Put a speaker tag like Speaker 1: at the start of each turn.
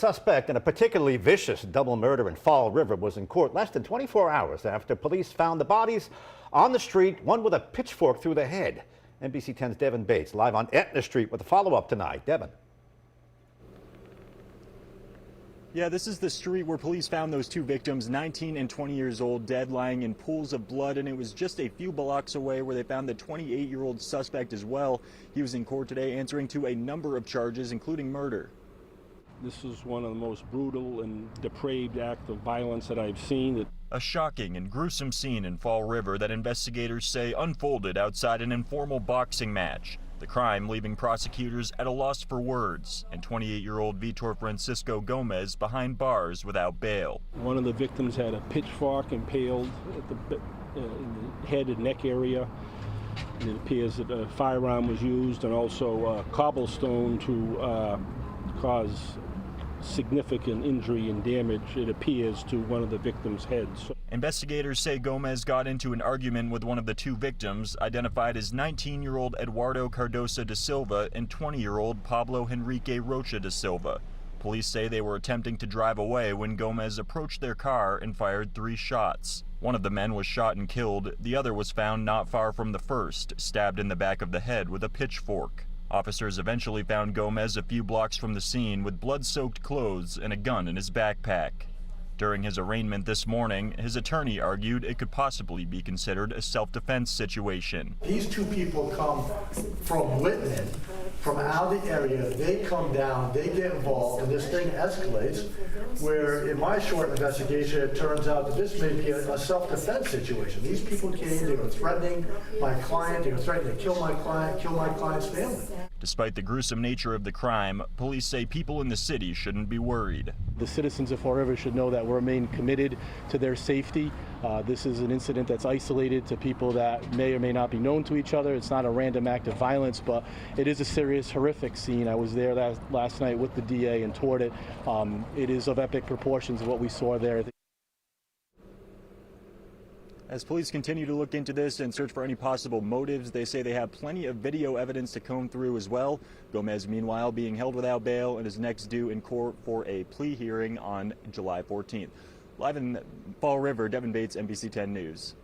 Speaker 1: suspect in a particularly vicious double murder in Fall River was in court less than 24 hours after police found the bodies on the street, one with a pitchfork through the head. NBC 10's Devin Bates live on Aetna Street with a follow-up tonight. Devin.
Speaker 2: Yeah, this is the street where police found those two victims, 19 and 20 years old, dead, lying in pools of blood, and it was just a few blocks away where they found the 28-year-old suspect as well. He was in court today answering to a number of charges, including murder.
Speaker 3: This is one of the most brutal and depraved acts of violence that I've seen.
Speaker 2: A shocking and gruesome scene in Fall River that investigators say unfolded outside an informal boxing match. The crime leaving prosecutors at a loss for words, and 28-year-old Vitor Francisco Gomes behind bars without bail.
Speaker 3: One of the victims had a pitchfork impaled at in the head and neck area. And it appears that a firearm was used and also cobblestone to cause significant injury and damage, it appears, to one of the victims' heads.
Speaker 2: Investigators say Gomes got into an argument with one of the two victims, identified as 19-year-old Eduardo Cardosa DaSilva and 20-year-old Pablo Henrique Rocha-DaSilva. Police say they were attempting to drive away when Gomes approached their car and fired 3 shots. One of the men was shot and killed. The other was found not far from the first, stabbed in the back of the head with a pitchfork. Officers eventually found Gomes a few blocks from the scene with blood-soaked clothes and a gun in his backpack. During his arraignment this morning, his attorney argued it could possibly be considered a self-defense situation.
Speaker 4: These two people come from Whitman, from out of the area, they come down, they get involved, and this thing escalates, where in my short investigation it turns out that this may be a self-defense situation. These people came, they were threatening my client, they were threatening to kill my client, kill my client's family.
Speaker 2: Despite the gruesome nature of the crime, police say people in the city shouldn't be worried.
Speaker 3: The citizens of Fall River should know that we remain committed to their safety. This is an incident that's isolated to people that may or may not be known to each other. It's not a random act of violence, but it is a serious, horrific scene. I was there last night with the DA and toured it. It is of epic proportions of what we saw there.
Speaker 2: As police continue to look into this and search for any possible motives, they say they have plenty of video evidence to comb through as well. Gomes, meanwhile, being held without bail and is next due in court for a plea hearing on July 14th. Live in Fall River, Devin Bates, NBC 10 News.